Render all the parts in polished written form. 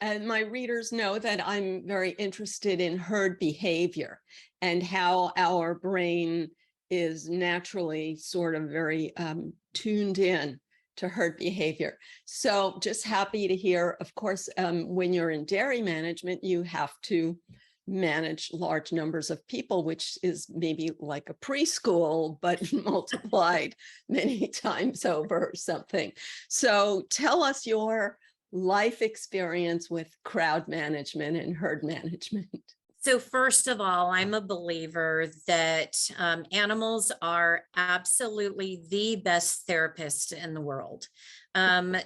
And my readers know that I'm very interested in herd behavior and how our brain is naturally sort of very tuned in to herd behavior. So just happy to hear, of course, when you're in dairy management, you have to manage large numbers of people, which is maybe like a preschool, but multiplied many times over or something. So tell us your life experience with crowd management and herd management. So first of all, I'm a believer that animals are absolutely the best therapists in the world. And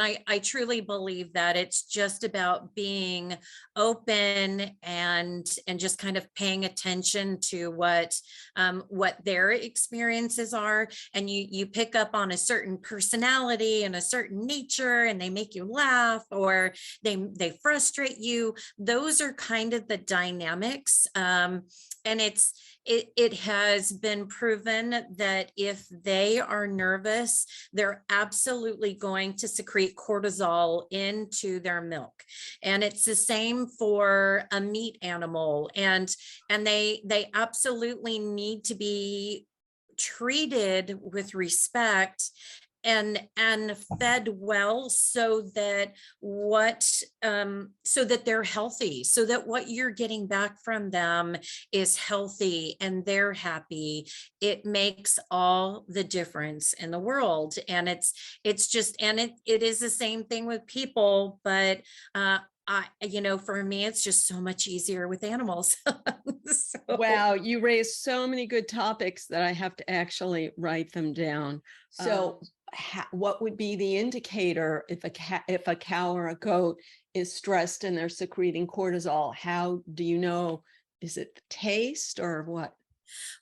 I truly believe that it's just about being open and just kind of paying attention to what their experiences are. And you pick up on a certain personality and a certain nature, and they make you laugh or they frustrate you. Those are kind of the dynamics. And it has been proven that if they are nervous, they're absolutely going to secrete cortisol into their milk. And it's the same for a meat animal. And they absolutely need to be treated with respect and fed well, so that they're healthy, so that what you're getting back from them is healthy and they're happy. It makes all the difference in the world. And it's just, and it is the same thing with people, but for me, it's just so much easier with animals. So. Wow, you raised so many good topics that I have to actually write them down. So what would be the indicator if a cow or a goat is stressed and they're secreting cortisol? How do you know? Is it the taste or what?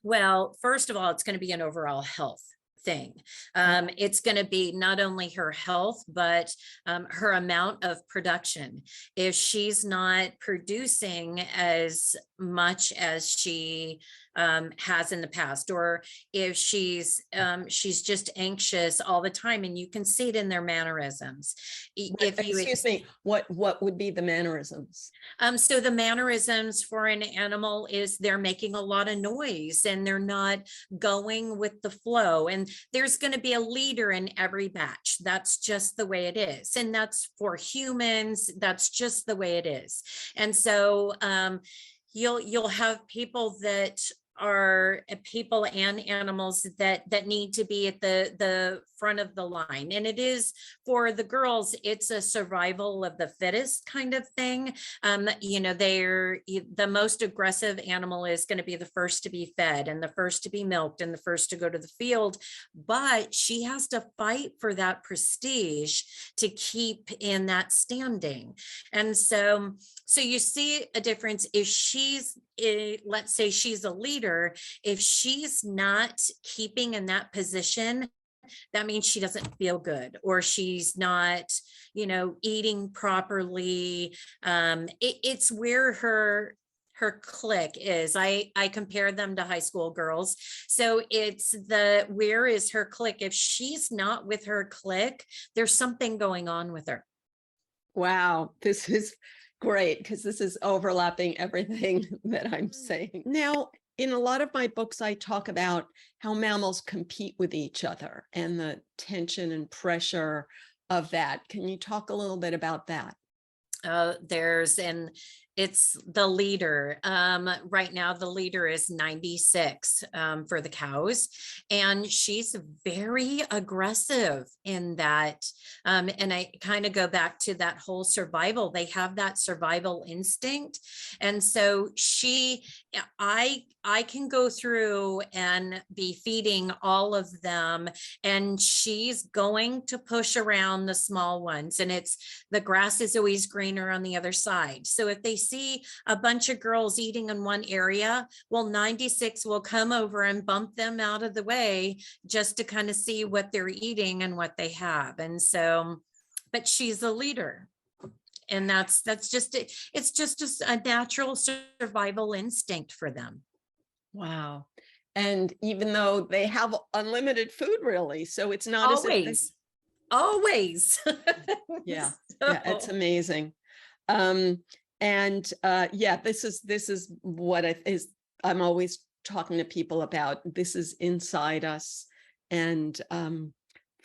Well, first of all, it's going to be an overall health thing. It's going to be not only her health, but her amount of production. If she's not producing as much as she has in the past, or if she's just anxious all the time, and you can see it in their mannerisms. Excuse me, what would be the mannerisms? So the mannerisms for an animal is they're making a lot of noise and they're not going with the flow. And there's going to be a leader in every batch. That's just the way it is. And that's for humans. That's just the way it is. And so you'll have people that are people and animals that need to be at the front of the line. And it is, for the girls, it's a survival of the fittest kind of thing. They're the most aggressive animal is going to be the first to be fed and the first to be milked and the first to go to the field, but she has to fight for that prestige to keep in that standing. And so you see a difference if let's say she's a leader. If she's not keeping in that position, that means she doesn't feel good, or she's not, eating properly. It's where her click is. I compare them to high school girls. So it's where is her click? If she's not with her click, there's something going on with her. Wow, this is great, because this is overlapping everything that I'm saying. Now, in a lot of my books, I talk about how mammals compete with each other and the tension and pressure of that. Can you talk a little bit about that? It's the leader. Right now, the leader is 96 for the cows, and she's very aggressive in that. And I kind of go back to that whole survival. They have that survival instinct. And so I can go through and be feeding all of them, and she's going to push around the small ones. And the grass is always greener on the other side. So if they see a bunch of girls eating in one area, well, 96 will come over and bump them out of the way just to kind of see what they're eating and what they have. And so, but she's a leader. And that's just it. It's just a natural survival instinct for them. Wow. And even though they have unlimited food, really, so it's not Always. Always. Yeah, yeah, it's So, amazing. Yeah, this is what it is. I'm always talking to people about. This is inside us, and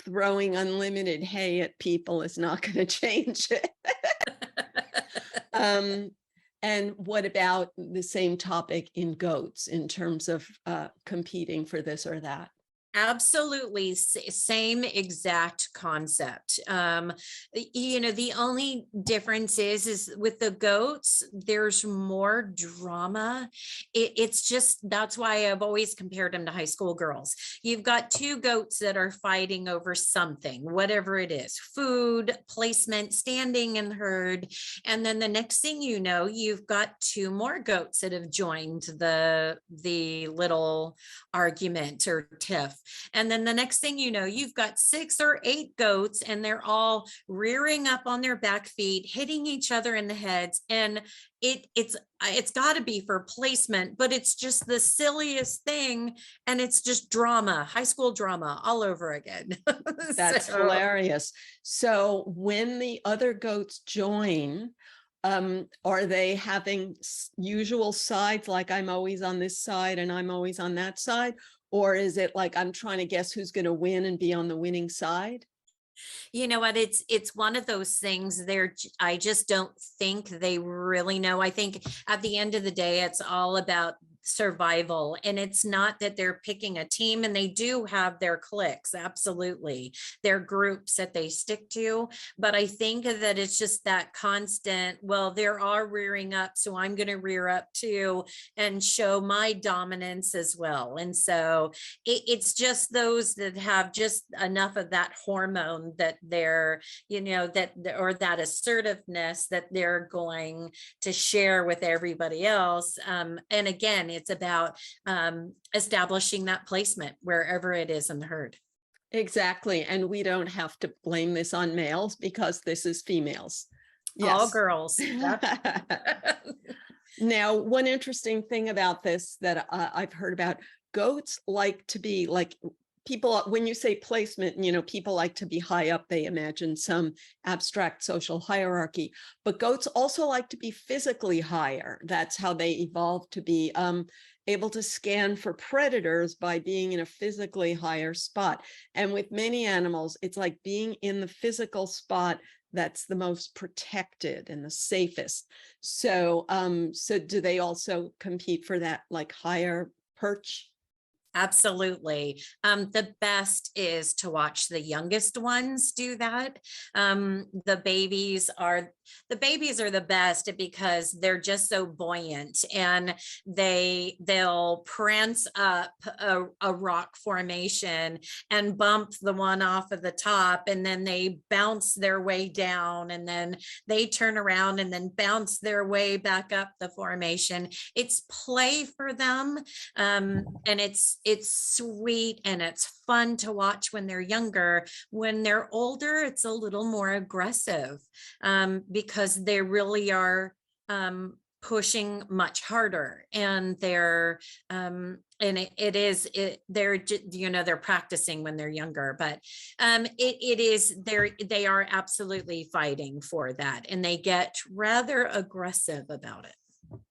throwing unlimited hay at people is not going to change it. Um, and what about the same topic in goats in terms of competing for this or that? absolutely, same exact concept. You know, the only difference is with the goats, there's more drama. It's just, that's why I've always compared them to high school girls. You've got two goats that are fighting over something, whatever it is, food, placement, standing in herd. And then the next thing you know, you've got two more goats that have joined the little argument or tiff. And then the next thing you know, you've got 6 or 8 goats and they're all rearing up on their back feet, hitting each other in the heads. And it's got to be for placement, but it's just the silliest thing. And it's just drama, high school drama all over again. That's hilarious. So when the other goats join, are they having usual sides, like I'm always on this side and I'm always on that side? Or is it like I'm trying to guess who's going to win and be on the winning side? You know what, it's one of those things there. I just don't think they really know. I think at the end of the day, it's all about survival, and it's not that they're picking a team, and they do have their cliques, absolutely, their groups that they stick to, but I think that it's just that constant, well, they're all rearing up, so I'm going to rear up too and show my dominance as well. And so it's just those that have just enough of that hormone that they're, you know, that, or that assertiveness that they're going to share with everybody else. And again, it's about establishing that placement wherever it is in the herd. Exactly. And we don't have to blame this on males because this is females. All Yes. girls. Now, one interesting thing about this that I've heard about, goats like to be like people, when you say placement, you know, people like to be high up, they imagine some abstract social hierarchy, but goats also like to be physically higher. That's how they evolved to be able to scan for predators by being in a physically higher spot. And with many animals, it's like being in the physical spot that's the most protected and the safest. So, so do they also compete for that like higher perch? Absolutely. The best is to watch the youngest ones do that. The babies are the best because they're just so buoyant, and they'll prance up a rock formation and bump the one off of the top, and then they bounce their way down, and then they turn around and then bounce their way back up the formation. It's play for them. And it's sweet and it's fun to watch when they're younger. When they're older, it's a little more aggressive because they really are pushing much harder, and they're they're, you know, they're practicing when they're younger, but they are absolutely fighting for that, and they get rather aggressive about it.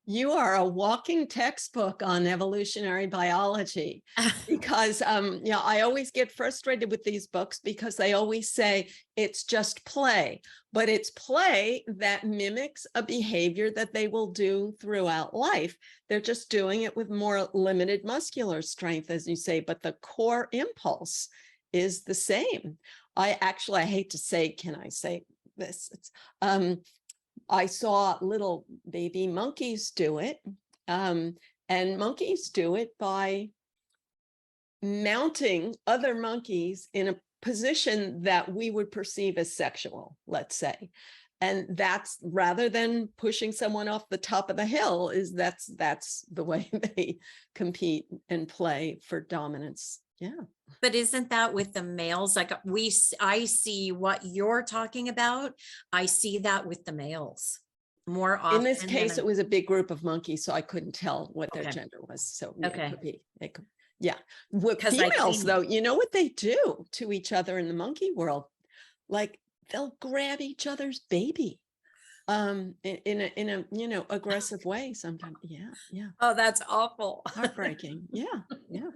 You are a walking textbook on evolutionary biology because, I always get frustrated with these books because they always say it's just play, but it's play that mimics a behavior that they will do throughout life. They're just doing it with more limited muscular strength, as you say, but the core impulse is the same. I hate to say, can I say this? It's, I saw little baby monkeys do it, and monkeys do it by mounting other monkeys in a position that we would perceive as sexual, let's say. And that's, rather than pushing someone off the top of the hill, that's the way they compete and play for dominance. Yeah. But isn't that with the males? Like I see what you're talking about. I see that with the males more often. In this case, it was a big group of monkeys, so I couldn't tell what their Okay. gender was. So yeah, Okay. it could be. It could, yeah. With 'Cause females, though, you know what they do to each other in the monkey world? like they'll grab each other's baby in a aggressive way sometimes. Yeah, yeah. Oh, that's awful. Heartbreaking. Yeah, yeah.